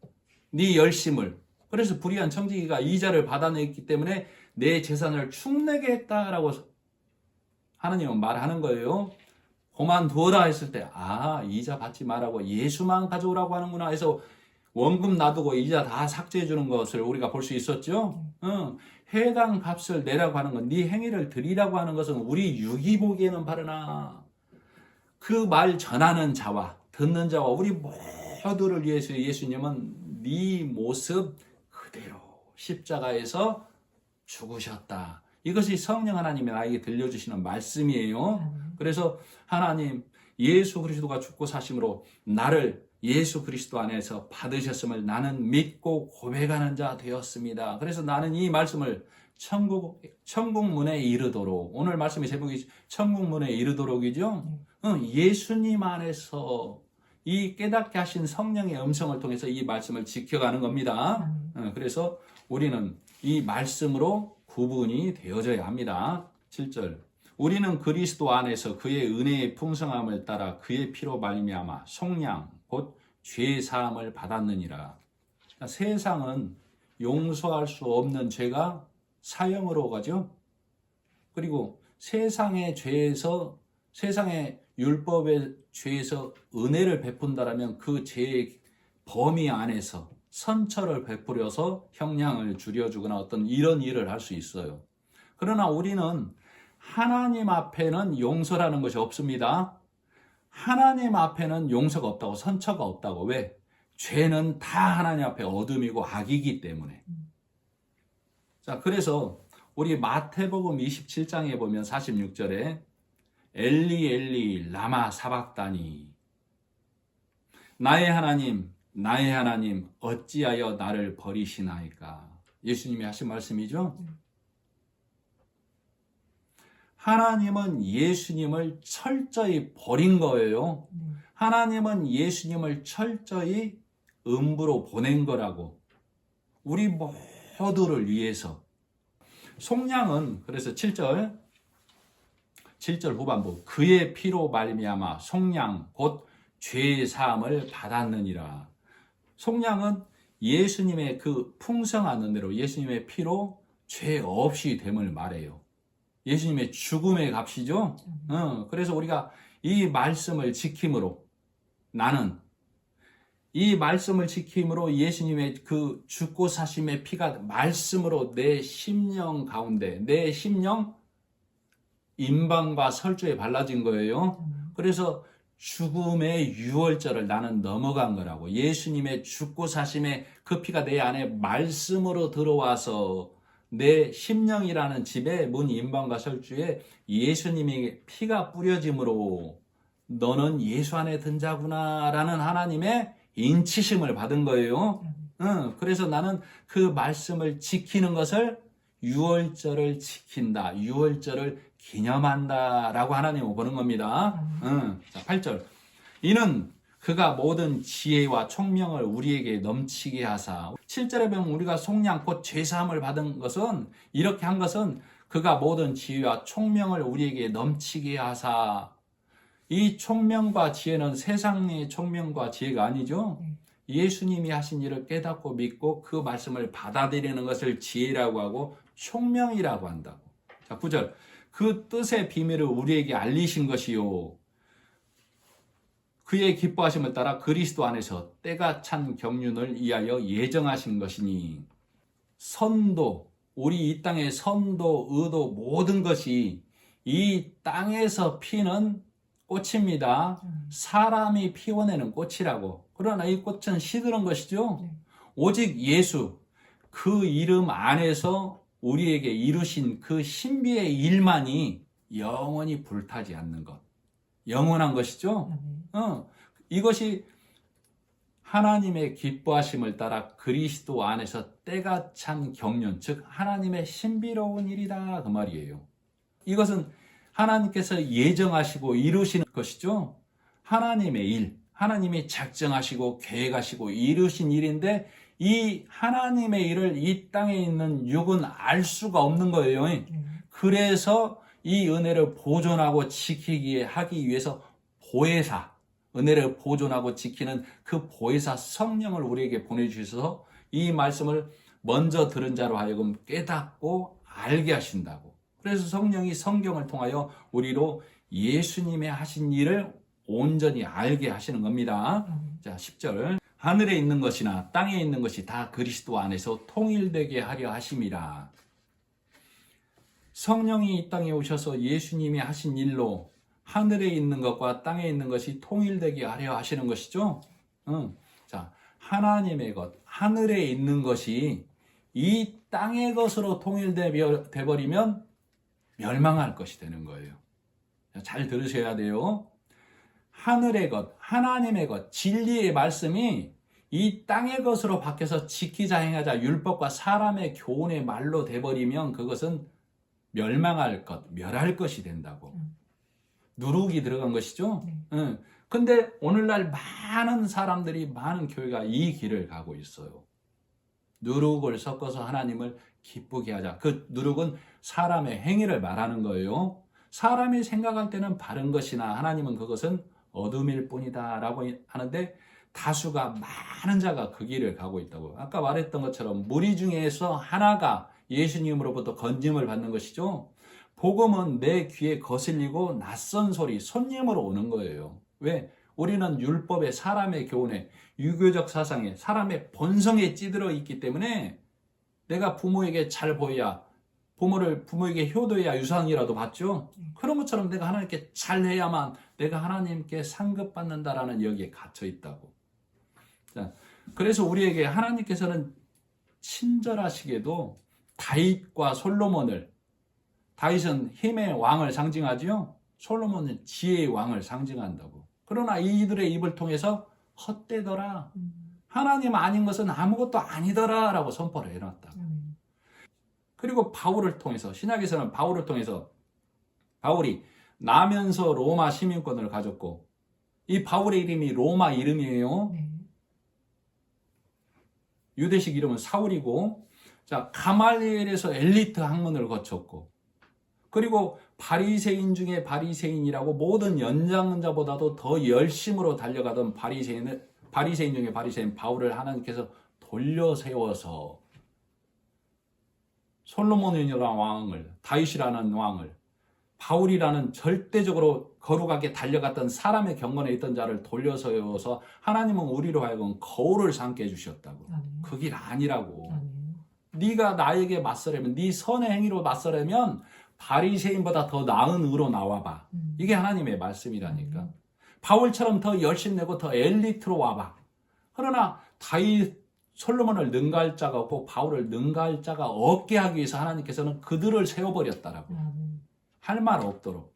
네 열심을. 그래서 불의한 청지기가 이자를 받아냈기 때문에 내 재산을 축내게 했다라고 하나님은 말하는 거예요. 그만두어라 했을 때 이자 받지 말라고 예수만 가져오라고 하는구나 해서 원금 놔두고 이자 다 삭제해 주는 것을 우리가 볼 수 있었죠. 해당 값을 내라고 하는 건 네 행위를 드리라고 하는 것은 우리 육이 보기에는 바르나 그 말 전하는 자와 듣는 자와 우리 모두를 위해서 예수님은 네 모습 그대로 십자가에서 죽으셨다. 이것이 성령 하나님이 나에게 들려주시는 말씀이에요. 그래서 하나님 예수 그리스도가 죽고 사심으로 나를 예수 그리스도 안에서 받으셨음을 나는 믿고 고백하는 자 되었습니다. 그래서 나는 이 말씀을 천국 문에 이르도록, 오늘 말씀의 제목이 천국 문에 이르도록이죠. 예수님 안에서 이 깨닫게 하신 성령의 음성을 통해서 이 말씀을 지켜가는 겁니다. 그래서 우리는 이 말씀으로 구분이 되어져야 합니다. 7절 우리는 그리스도 안에서 그의 은혜의 풍성함을 따라 그의 피로 말미암아 속량 곧 죄 사함을 받았느니라. 세상은 용서할 수 없는 죄가 사형으로 가죠. 그리고 세상의 율법의 죄에서 은혜를 베푼다라면 그 죄의 범위 안에서 선처를 베풀어서 형량을 줄여주거나 어떤 이런 일을 할 수 있어요. 그러나 우리는 하나님 앞에는 용서라는 것이 없습니다. 하나님 앞에는 용서가 없다고, 선처가 없다고. 왜? 죄는 다 하나님 앞에 어둠이고 악이기 때문에. 자, 그래서 우리 마태복음 27장에 보면 46절에 엘리 엘리 라마 사박다니 나의 하나님 어찌하여 나를 버리시나이까. 예수님이 하신 말씀이죠. 하나님은 예수님을 철저히 버린 거예요. 하나님은 예수님을 철저히 음부로 보낸 거라고. 우리 모두를 위해서. 속량은 그래서 7절 후반부 그의 피로 말미암아 속량 곧 죄 사함을 받았느니라. 속량은 예수님의 그 풍성한 은혜로 예수님의 피로 죄 없이 됨을 말해요. 예수님의 죽음의 값이죠. 그래서 우리가 이 말씀을 지킴으로 나는 이 말씀을 지킴으로 예수님의 그 죽고 사심의 피가 말씀으로 내 심령 가운데 내 심령 임방과 설주에 발라진 거예요. 그래서 죽음의 유월절을 나는 넘어간 거라고. 예수님의 죽고 사심의 그 피가 내 안에 말씀으로 들어와서 내 심령이라는 집에 문 임방과 설주에 예수님의 피가 뿌려짐으로 너는 예수 안에 든 자구나 라는 하나님의 인치심을 받은 거예요. 그래서 나는 그 말씀을 지키는 것을 유월절을 지킨다. 유월절을 기념한다 라고 하나님은 보는 겁니다. 자, 8절 이는 그가 모든 지혜와 총명을 우리에게 넘치게 하사. 7절에 보면 우리가 속량 곧 죄사함을 받은 것은 이렇게 한 것은 그가 모든 지혜와 총명을 우리에게 넘치게 하사. 이 총명과 지혜는 세상의 총명과 지혜가 아니죠. 예수님이 하신 일을 깨닫고 믿고 그 말씀을 받아들이는 것을 지혜라고 하고 총명이라고 한다고. 자, 9절 그 뜻의 비밀을 우리에게 알리신 것이요 그의 기뻐하심을 따라 그리스도 안에서 때가 찬 경륜을 위하여 예정하신 것이니. 선도 우리 이 땅의 선도, 의도, 모든 것이 이 땅에서 피는 꽃입니다. 사람이 피워내는 꽃이라고. 그러나 이 꽃은 시드는 것이죠. 오직 예수, 그 이름 안에서 우리에게 이루신 그 신비의 일만이 영원히 불타지 않는 것. 영원한 것이죠. 이것이 하나님의 기뻐하심을 따라 그리스도 안에서 때가 찬 경륜, 즉 하나님의 신비로운 일이다 그 말이에요. 이것은 하나님께서 예정하시고 이루시는 것이죠. 하나님의 일, 하나님이 작정하시고 계획하시고 이루신 일인데 이 하나님의 일을 이 땅에 있는 육은 알 수가 없는 거예요. 그래서 이 은혜를 보존하고 지키게 하기 위해서 보혜사, 은혜를 보존하고 지키는 그 보혜사 성령을 우리에게 보내주셔서 이 말씀을 먼저 들은 자로 하여금 깨닫고 알게 하신다고. 그래서 성령이 성경을 통하여 우리로 예수님의 하신 일을 온전히 알게 하시는 겁니다. 자, 10절. 하늘에 있는 것이나 땅에 있는 것이 다 그리스도 안에서 통일되게 하려 하심이라. 성령이 이 땅에 오셔서 예수님이 하신 일로 하늘에 있는 것과 땅에 있는 것이 통일되게 하려 하시는 것이죠. 자, 하나님의 것, 하늘에 있는 것이 이 땅의 것으로 통일돼 버리면 멸망할 것이 되는 거예요. 잘 들으셔야 돼요. 하늘의 것, 하나님의 것, 진리의 말씀이 이 땅의 것으로 바뀌어서 지키자 행하자 율법과 사람의 교훈의 말로 돼버리면 그것은 멸망할 것, 멸할 것이 된다고. 누룩이 들어간 것이죠. 근데 오늘날 많은 사람들이, 많은 교회가 이 길을 가고 있어요. 누룩을 섞어서 하나님을 기쁘게 하자. 그 누룩은 사람의 행위를 말하는 거예요. 사람이 생각할 때는 바른 것이나 하나님은 그것은 어둠일 뿐이다 라고 하는데 다수가, 많은 자가 그 길을 가고 있다고. 아까 말했던 것처럼 무리 중에서 하나가 예수님으로부터 건짐을 받는 것이죠. 복음은 내 귀에 거슬리고 낯선 소리, 손님으로 오는 거예요. 왜? 우리는 율법에, 사람의 교훈에, 유교적 사상에, 사람의 본성에 찌들어 있기 때문에 내가 부모에게 잘 보여야, 부모에게 효도해야 유산이라도 받죠. 그런 것처럼 내가 하나님께 잘해야만 내가 하나님께 상급받는다라는 여기에 갇혀 있다고. 자, 그래서 우리에게 하나님께서는 친절하시게도 다윗과 솔로몬을, 다윗은 힘의 왕을 상징하지요. 솔로몬은 지혜의 왕을 상징한다고. 그러나 이들의 입을 통해서 헛되더라, 하나님 아닌 것은 아무것도 아니더라 라고 선포를 해놨다. 그리고 바울을 통해서, 신약에서는 바울을 통해서, 바울이 나면서 로마 시민권을 가졌고, 이 바울의 이름이 로마 이름이에요. 유대식 이름은 사울이고, 자, 가말리엘에서 엘리트 학문을 거쳤고, 그리고 바리새인 중에 바리새인이라고 모든 연장자보다도 더 열심으로 달려가던 바리새인 중에 바리새인 바울을 하나님께서 돌려 세워서 솔로몬이라는 왕을, 다윗이라는 왕을, 바울이라는 절대적으로 거룩하게 달려갔던 사람의 경건에 있던 자를 돌려 세워서 하나님은 우리로 하여금 거울을 삼게 해주셨다고. 그 길 아니라고. 네가 나에게 맞서려면, 네 선의 행위로 맞서려면 바리새인보다 더 나은 의로 나와봐. 이게 하나님의 말씀이라니까. 바울처럼 더 열심내고 더 엘리트로 와봐. 그러나 다윗, 솔로몬을 능가할 자가 없고 바울을 능가할 자가 없게 하기 위해서 하나님께서는 그들을 세워버렸다라고. 할 말 없도록.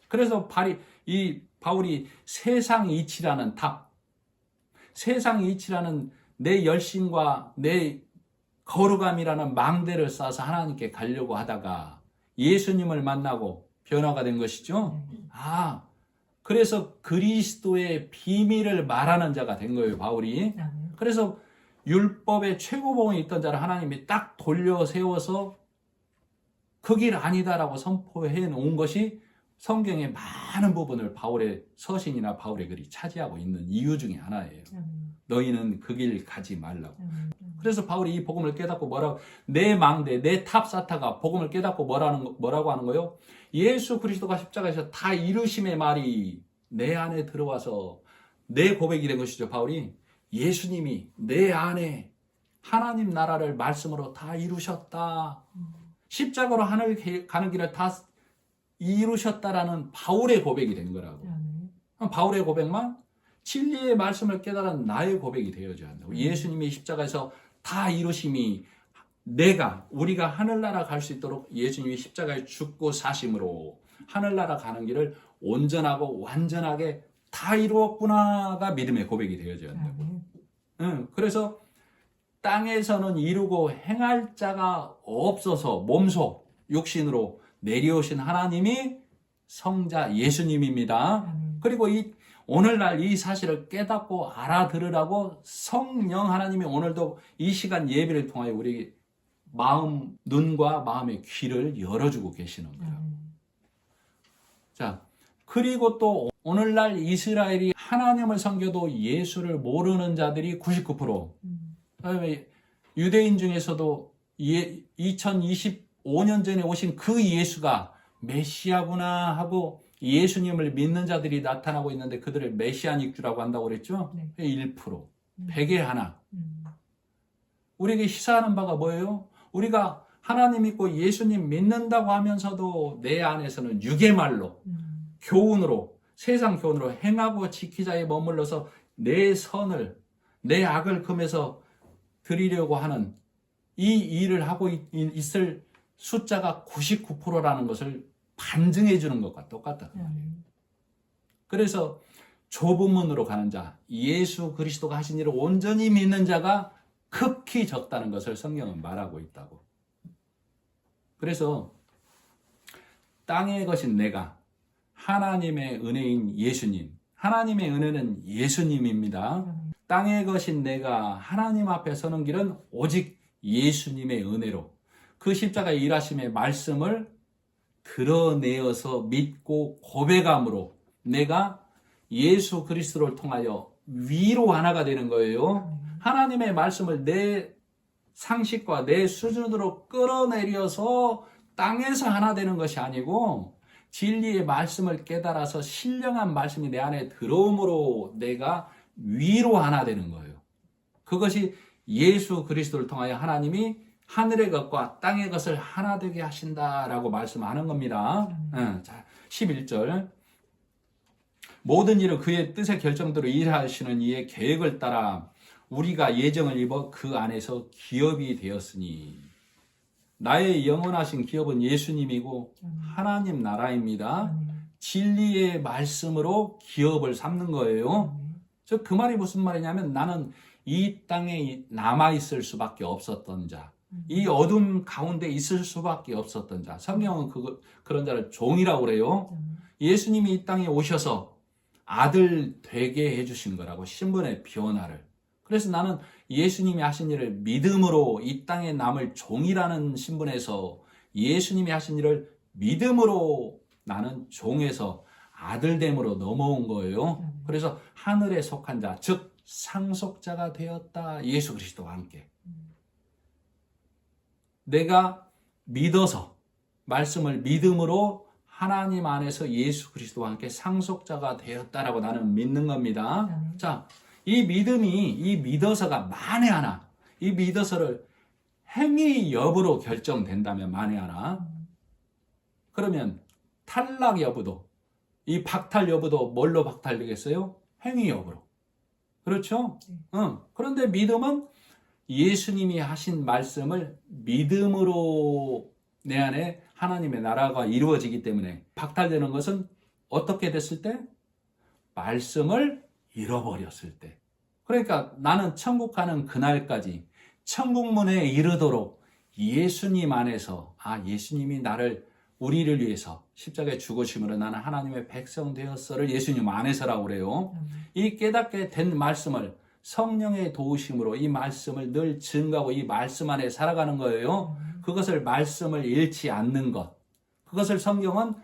그래서 바울이 세상 이치라는 탑, 세상 이치라는 내 열심과 내 거룩함이라는 망대를 쌓아서 하나님께 가려고 하다가 예수님을 만나고 변화가 된 것이죠. 그래서 그리스도의 비밀을 말하는 자가 된 거예요, 바울이. 그래서 율법의 최고봉에 있던 자를 하나님이 딱 돌려 세워서 그 길 아니다라고 선포해 놓은 것이 성경의 많은 부분을 바울의 서신이나 바울의 글이 차지하고 있는 이유 중에 하나예요. 너희는 그 길 가지 말라고. 그래서 바울이 이 복음을 깨닫고 내 망대, 내 탑사타가 복음을 깨닫고 뭐라고 하는 거예요? 예수 그리스도가 십자가에서 다 이루심의 말이 내 안에 들어와서 내 고백이 된 것이죠, 바울이. 예수님이 내 안에 하나님 나라를 말씀으로 다 이루셨다. 십자가로 하늘 가는 길을 다 이루셨다라는 바울의 고백이 된 거라고. 바울의 고백만 진리의 말씀을 깨달은 나의 고백이 되어져야 한다고. 예수님이 십자가에서 다 이루심이 우리가 하늘나라 갈 수 있도록 예수님이 십자가에 죽고 사심으로 하늘나라 가는 길을 온전하고 완전하게 다 이루었구나가 믿음의 고백이 되어져야 한다고. 그래서 땅에서는 이루고 행할 자가 없어서 몸소 육신으로 내려오신 하나님이 성자 예수님입니다. 그리고 오늘날 이 사실을 깨닫고 알아들으라고 성령 하나님이 오늘도 이 시간 예배를 통하여 우리 눈과 마음의 귀를 열어주고 계시는 거예요. 자, 그리고 또 오늘날 이스라엘이 하나님을 섬겨도 예수를 모르는 자들이 99%. 유대인 중에서도 2025년 전에 오신 그 예수가 메시아구나 하고 예수님을 믿는 자들이 나타나고 있는데 그들을 메시아닉주라고 한다고 그랬죠? 1%, 100에 하나. 우리에게 시사하는 바가 뭐예요? 우리가 하나님 믿고 예수님 믿는다고 하면서도 내 안에서는 육의 말로, 교훈으로, 세상 교훈으로 행하고 지키자에 머물러서 내 선을, 내 악을 금해서 드리려고 하는 이 일을 하고 있을 숫자가 99%라는 것을 반증해 주는 것과 똑같다. 그래서 좁은 문으로 가는 자, 예수 그리스도가 하신 일을 온전히 믿는 자가 극히 적다는 것을 성경은 말하고 있다고. 그래서 땅의 것인 내가 하나님의 은혜인 예수님, 하나님의 은혜는 예수님입니다. 땅의 것인 내가 하나님 앞에 서는 길은 오직 예수님의 은혜로 그 십자가의 일하심의 말씀을 드러내어서 믿고 고백함으로 내가 예수 그리스도를 통하여 위로 하나가 되는 거예요. 하나님의 말씀을 내 상식과 내 수준으로 끌어내려서 땅에서 하나 되는 것이 아니고 진리의 말씀을 깨달아서 신령한 말씀이 내 안에 들어옴으로 내가 위로 하나 되는 거예요. 그것이 예수 그리스도를 통하여 하나님이 하늘의 것과 땅의 것을 하나 되게 하신다라고 말씀하는 겁니다. 자, 11절. 모든 일을 그의 뜻의 결정대로 일하시는 이의 계획을 따라 우리가 예정을 입어 그 안에서 기업이 되었으니 나의 영원하신 기업은 예수님이고 하나님 나라입니다. 진리의 말씀으로 기업을 삼는 거예요. 즉 그 말이 무슨 말이냐면 나는 이 땅에 남아있을 수밖에 없었던 자, 이 어둠 가운데 있을 수밖에 없었던 자, 성경은 그런 자를 종이라고 그래요. 예수님이 이 땅에 오셔서 아들 되게 해주신 거라고, 신분의 변화를. 그래서 나는 예수님이 하신 일을 믿음으로 이 땅에 남을 종이라는 신분에서 예수님이 하신 일을 믿음으로 나는 종에서 아들됨으로 넘어온 거예요. 그래서 하늘에 속한 자, 즉 상속자가 되었다. 예수 그리스도와 함께. 내가 믿어서 말씀을 믿음으로 하나님 안에서 예수 그리스도와 함께 상속자가 되었다라고 나는 믿는 겁니다. 자, 이 믿어서가 만에 하나, 이 믿어서를 행위 여부로 결정된다면 만에 하나, 그러면 탈락 여부도, 이 박탈 여부도 뭘로 박탈되겠어요? 행위 여부로. 그렇죠? 그런데 믿음은 예수님이 하신 말씀을 믿음으로 내 안에 하나님의 나라가 이루어지기 때문에 박탈되는 것은 어떻게 됐을 때? 말씀을 잃어버렸을 때. 그러니까 나는 천국 가는 그날까지 천국문에 이르도록 예수님 안에서 예수님이 우리를 위해서 십자가에 죽으심으로 나는 하나님의 백성 되었어를 예수님 안에서라고 그래요. 이 깨닫게 된 말씀을 성령의 도우심으로 이 말씀을 늘 증거하고 이 말씀 안에 살아가는 거예요. 그것을 말씀을 잃지 않는 것. 그것을 성경은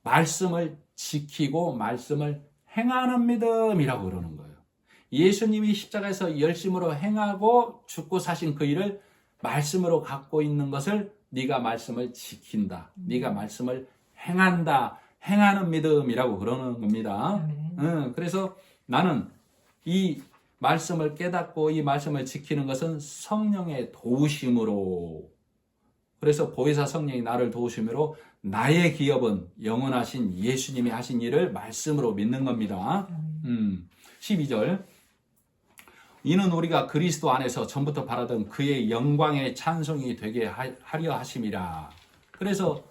말씀을 지키고 말씀을 행하는 믿음이라고 그러는 거예요. 예수님이 십자가에서 열심으로 행하고 죽고 사신 그 일을 말씀으로 갖고 있는 것을 네가 말씀을 지킨다. 네가 말씀을 행한다. 행하는 믿음이라고 그러는 겁니다. 그래서 나는 이 말씀을 깨닫고 이 말씀을 지키는 것은 성령의 도우심으로. 그래서 보혜사 성령이 나를 도우심으로 나의 기업은 영원하신 예수님이 하신 일을 말씀으로 믿는 겁니다. 12절. 이는 우리가 그리스도 안에서 전부터 바라던 그의 영광의 찬송이 되게 하려 하심이라. 그래서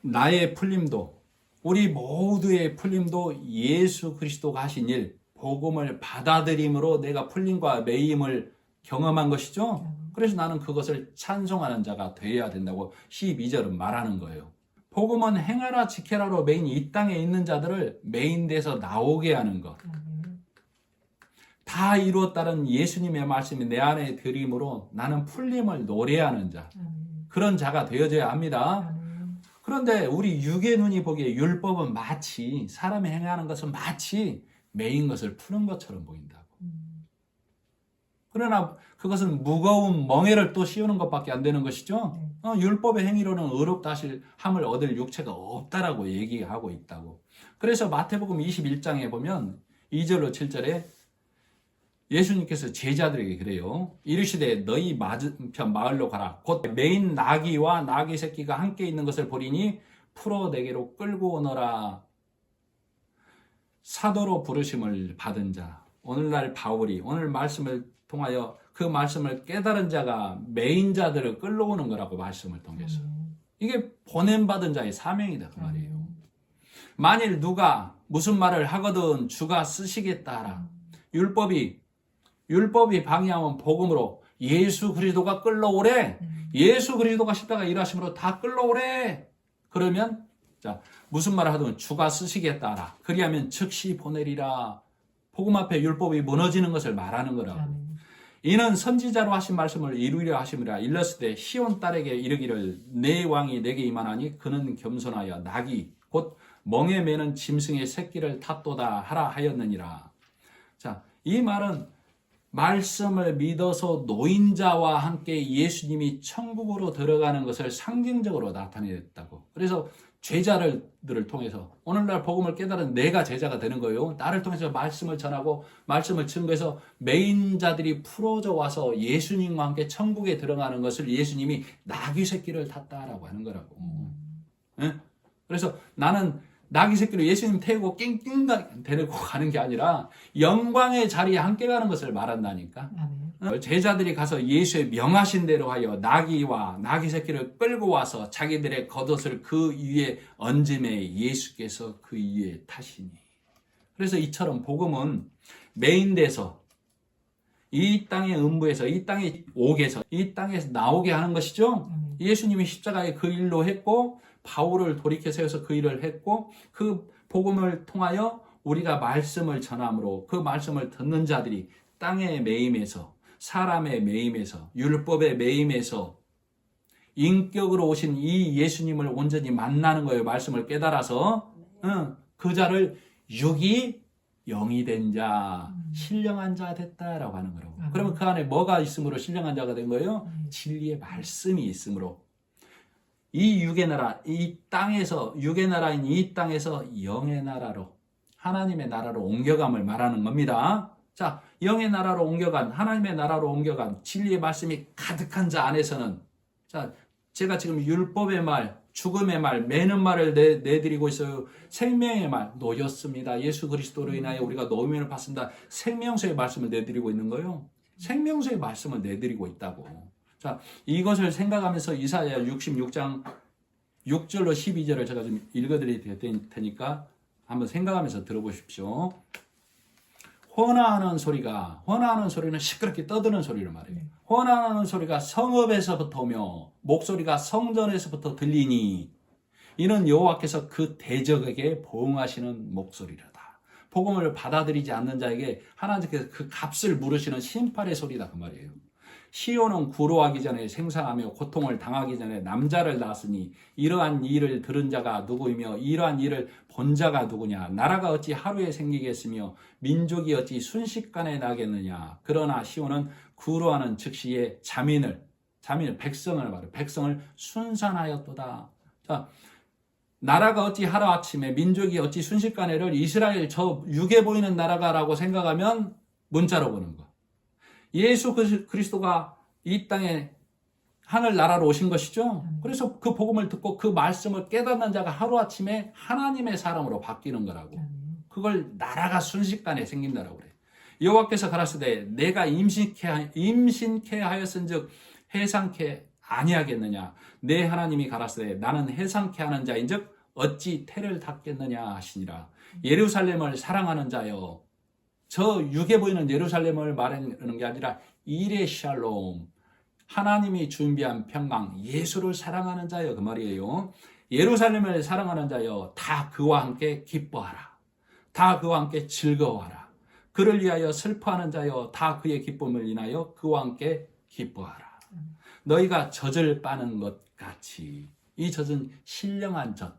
나의 풀림도, 우리 모두의 풀림도 예수 그리스도가 하신 일, 복음을 받아들임으로 내가 풀림과 매임을 경험한 것이죠. 그래서 나는 그것을 찬송하는 자가 되어야 된다고 12절은 말하는 거예요. 복음은 행하라 지켜라로 메인 이 땅에 있는 자들을 메인돼서 나오게 하는 것. 다 이루었다는 예수님의 말씀이 내 안에 들임으로 나는 풀림을 노래하는 자, 그런 자가 되어져야 합니다. 그런데 우리 육의 눈이 보기에 율법은 마치 사람이 행하는 것은 마치 메인 것을 푸는 것처럼 보인다고. 그러나 그것은 무거운 멍에를 또 씌우는 것밖에 안 되는 것이죠. 율법의 행위로는 의롭다 함을 얻을 육체가 없다라고 얘기하고 있다고. 그래서 마태복음 21장에 보면 2절로 7절에 예수님께서 제자들에게 그래요. 이르시되 너희 맞은편 마을로 가라. 곧 메인 나귀와 나귀 새끼가 함께 있는 것을 보리니 풀어 내게로 끌고 오너라. 사도로 부르심을 받은 자, 오늘날 바울이 오늘 말씀을 통하여 그 말씀을 깨달은 자가 메인 자들을 끌러오는 거라고 말씀을 통해서. 이게 보냄받은 자의 사명이다 그 말이에요. 만일 누가 무슨 말을 하거든 주가 쓰시겠다 하라. 율법이 방해하면 복음으로 예수 그리스도가 끌러오래. 예수 그리스도가 십자가 일하심으로 다 끌러오래. 그러면 자 무슨 말을 하든 주가 쓰시겠다 하라. 그리하면 즉시 보내리라. 복음 앞에 율법이 무너지는 것을 말하는 거라고. 이는 선지자로 하신 말씀을 이루려 하심이라. 일렀을 시온 딸에게 이르기를 내 왕이 내게 임하나니 그는 겸손하여 낙이 곧 멍에 매는 짐승의 새끼를 탔도다 하라 하였느니라. 자, 이 말은 말씀을 믿어서 노인자와 함께 예수님이 천국으로 들어가는 것을 상징적으로 나타냈다고. 그래서 제자들을 통해서 오늘날 복음을 깨달은 내가 제자가 되는 거예요. 나를 통해서 말씀을 전하고 말씀을 증거해서 메인자들이 풀어져 와서 예수님과 함께 천국에 들어가는 것을 예수님이 나귀 새끼를 탔다라고 하는 거라고. 네? 그래서 나는 나귀 새끼를 예수님 태우고 낑낑 데리고 가는 게 아니라 영광의 자리에 함께 가는 것을 말한다니까. 제자들이 가서 예수의 명하신 대로 하여 나귀와 나귀 새끼를 끌고 와서 자기들의 겉옷을 그 위에 얹음에 예수께서 그 위에 타시니. 그래서 이처럼 복음은 메인돼서 이 땅의 음부에서 이 땅의 옥에서 이 땅에서 나오게 하는 것이죠. 예수님이 십자가에 그 일로 했고 바울을 돌이켜 세워서 그 일을 했고 그 복음을 통하여 우리가 말씀을 전함으로 그 말씀을 듣는 자들이 땅의 매임에서 사람의 매임에서 율법의 매임에서 인격으로 오신 이 예수님을 온전히 만나는 거예요. 말씀을 깨달아서 그 자를 육이 영이 된 자, 신령한 자 됐다라고 하는 거라고. 그러면 그 안에 뭐가 있으므로 신령한 자가 된 거예요? 진리의 말씀이 있으므로. 이 육의 나라, 이 땅에서 육의 나라인 이 땅에서 영의 나라로 하나님의 나라로 옮겨감을 말하는 겁니다. 자, 영의 나라로 옮겨간 하나님의 나라로 옮겨간 진리의 말씀이 가득한 자 안에서는 자, 제가 지금 율법의 말, 죽음의 말, 매는 말을 내드리고 있어요. 생명의 말 놓였습니다. 예수 그리스도로 인하여 우리가 노임을 받습니다. 생명수의 말씀을 내드리고 있는 거예요. 생명수의 말씀을 내드리고 있다고. 자, 이것을 생각하면서 이사야 66장 6절로 12절을 제가 좀 읽어드릴 테니까 한번 생각하면서 들어보십시오. 헌화하는 소리는 시끄럽게 떠드는 소리를 말해요. 헌화하는 소리가 성읍에서부터 오며 목소리가 성전에서부터 들리니 이는 여호와께서 그 대적에게 보응하시는 목소리로다. 복음을 받아들이지 않는 자에게 하나님께서 그 값을 물으시는 심판의 소리다 그 말이에요. 시온은 구로하기 전에 생산하며 고통을 당하기 전에 남자를 낳았으니 이러한 일을 들은 자가 누구이며 이러한 일을 본 자가 누구냐. 나라가 어찌 하루에 생기겠으며 민족이 어찌 순식간에 나겠느냐. 그러나 시온은 구로하는 즉시에 자민을 백성을 말해 백성을 순산하였도다. 자, 나라가 어찌 하루아침에 민족이 어찌 순식간에를 이스라엘 저 육에 보이는 나라가라고 생각하면 문자로 보는 거. 예수 그리스도가 이 땅에 하늘나라로 오신 것이죠. 그래서 그 복음을 듣고 그 말씀을 깨닫는 자가 하루아침에 하나님의 사람으로 바뀌는 거라고. 그걸 나라가 순식간에 생긴다라고 그래. 여호와께서 가라사대 내가 임신케 하였은즉 해상케 아니하겠느냐. 내 하나님이 가라사대 나는 해상케 하는 자인즉 어찌 태를 닫겠느냐 하시니라. 예루살렘을 사랑하는 자여. 저 육에 보이는 예루살렘을 말하는 게 아니라 이레 샬롬. 하나님이 준비한 평강, 예수를 사랑하는 자여 그 말이에요. 예루살렘을 사랑하는 자여 다 그와 함께 기뻐하라. 다 그와 함께 즐거워하라. 그를 위하여 슬퍼하는 자여 다 그의 기쁨을 인하여 그와 함께 기뻐하라. 너희가 젖을 빠는 것 같이. 이 젖은 신령한 젖,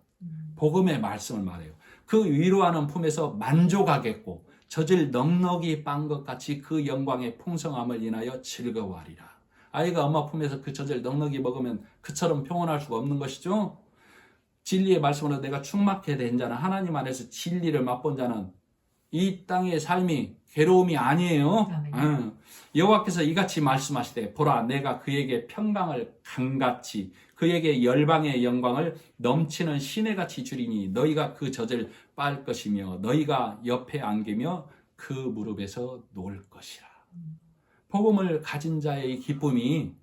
복음의 말씀을 말해요. 그 위로하는 품에서 만족하겠고 젖을 넉넉히 빤 것 같이 그 영광의 풍성함을 인하여 즐거워하리라. 아이가 엄마 품에서 그 젖을 넉넉히 먹으면 그처럼 평온할 수가 없는 것이죠. 진리의 말씀으로 내가 충만케 된 자는, 하나님 안에서 진리를 맛본 자는 이 땅의 삶이 괴로움이 아니에요. 여호와께서 이같이 말씀하시되 보라 내가 그에게 평강을 강같이 그에게 열방의 영광을 넘치는 시내같이 주리니 너희가 그 젖을 빨 것이며 너희가 옆에 안기며 그 무릎에서 놓을 것이라. 복음을 가진 자의 기쁨이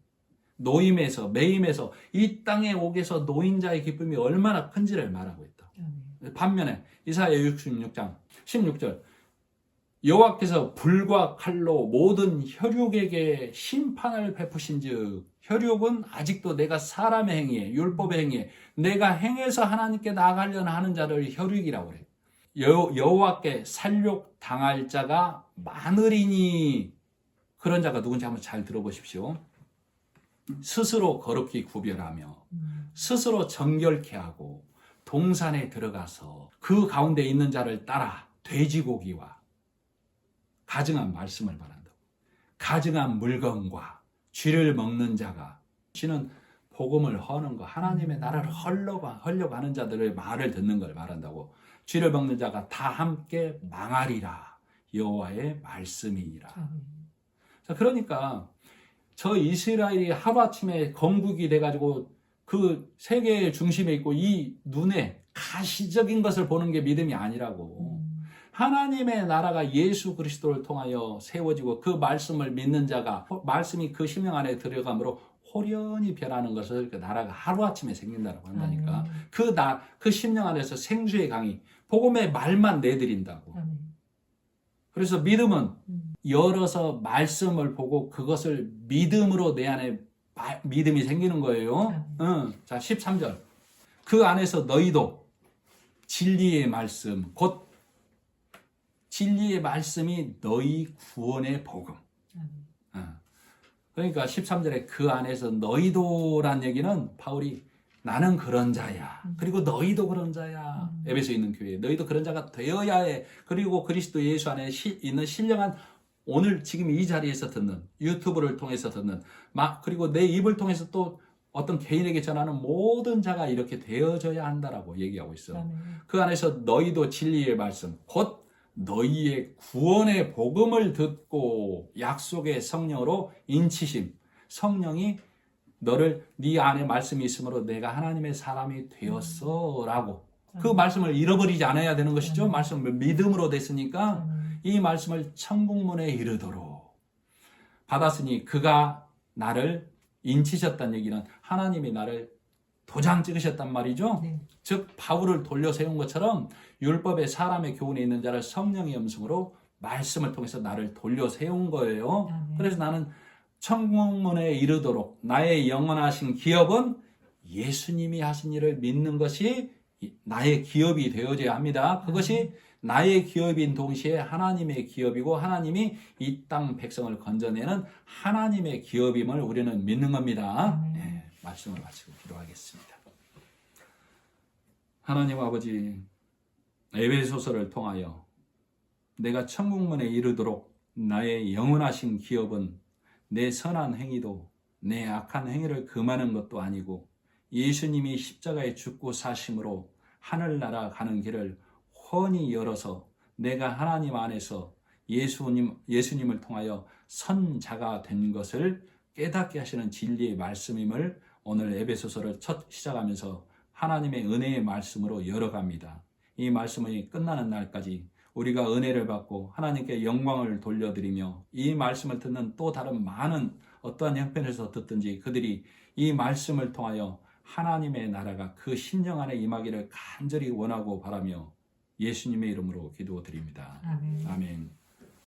노임에서 매임에서 이 땅의 옥에서 노인 자의 기쁨이 얼마나 큰지를 말하고 있다. 반면에 이사야 66장 16절 여호와께서 불과 칼로 모든 혈육에게 심판을 베푸신즉, 혈육은 아직도 내가 사람의 행위에 율법의 행위에 내가 행해서 하나님께 나아가려는 하는 자를 혈육이라고 그래요. 여호와께 살욕 당할 자가 많으리니. 그런 자가 누군지 한번 잘 들어보십시오. 스스로 거룩히 구별하며 스스로 정결케 하고 동산에 들어가서 그 가운데 있는 자를 따라 돼지고기와 가증한 말씀을 말한다고. 가증한 물건과 쥐를 먹는 자가, 쥐는 복음을 허는 거, 하나님의 나라를 헐려고 하는 자들의 말을 듣는 걸 말한다고. 쥐를 먹는 자가 다 함께 망하리라. 여호와의 말씀이니라. 그러니까 저 이스라엘이 하루아침에 건국이 돼가지고 그 세계의 중심에 있고 이 눈에 가시적인 것을 보는 게 믿음이 아니라고. 하나님의 나라가 예수 그리스도를 통하여 세워지고 그 말씀을 믿는 자가 말씀이 그 심령 안에 들어감으로 호련히 변하는 것을 그 나라가 하루아침에 생긴다고 한다니까. 그 심령 안에서 생수의 강이 복음의 말만 내드린다고. 그래서 믿음은 열어서 말씀을 보고 그것을 믿음으로 내 안에 믿음이 생기는 거예요. 자 13절 그 안에서 너희도 진리의 말씀 곧 진리의 말씀이 너희 구원의 복음. 그러니까 13절에 그 안에서 너희도란 얘기는 바울이 나는 그런 자야. 그리고 너희도 그런 자야. 에베소에 있는 교회 너희도 그런 자가 되어야 해. 그리고 그리스도 예수 안에 있는 신령한 오늘 지금 이 자리에서 듣는 유튜브를 통해서 듣는 그리고 내 입을 통해서 또 어떤 개인에게 전하는 모든 자가 이렇게 되어져야 한다라고 얘기하고 있어. 그 안에서 너희도 진리의 말씀 곧 너희의 구원의 복음을 듣고 약속의 성령으로 인치심, 성령이 너를 네 안에 말씀이 있으므로 내가 하나님의 사람이 되었어라고. 그 말씀을 잃어버리지 않아야 되는 것이죠. 말씀을 믿음으로 됐으니까 이 말씀을 천국문에 이르도록 받았으니 그가 나를 인치셨다는 얘기는 하나님이 나를 도장 찍으셨단 말이죠. 즉 바울을 돌려 세운 것처럼 율법의 사람의 교훈에 있는 자를 성령의 음성으로 말씀을 통해서 나를 돌려 세운 거예요. 그래서 나는 천국문에 이르도록 나의 영원하신 기업은 예수님이 하신 일을 믿는 것이 나의 기업이 되어져야 합니다. 그것이 나의 기업인 동시에 하나님의 기업이고 하나님이 이 땅 백성을 건져내는 하나님의 기업임을 우리는 믿는 겁니다. 네, 말씀을 마치고 기도하겠습니다. 하나님 아버지, 에베소서를 통하여 내가 천국문에 이르도록 나의 영원하신 기업은 내 선한 행위도 내 악한 행위를 금하는 것도 아니고 예수님이 십자가에 죽고 사심으로 하늘나라 가는 길을 훤히 열어서 내가 하나님 안에서 예수님을 통하여 선자가 된 것을 깨닫게 하시는 진리의 말씀임을 오늘 에베소서를 첫 시작하면서 하나님의 은혜의 말씀으로 열어갑니다. 이 말씀이 끝나는 날까지 우리가 은혜를 받고 하나님께 영광을 돌려드리며 이 말씀을 듣는 또 다른 많은 어떠한 형편에서 듣든지 그들이 이 말씀을 통하여 하나님의 나라가 그 심령 안에 임하기를 간절히 원하고 바라며 예수님의 이름으로 기도드립니다. 아멘. 아멘.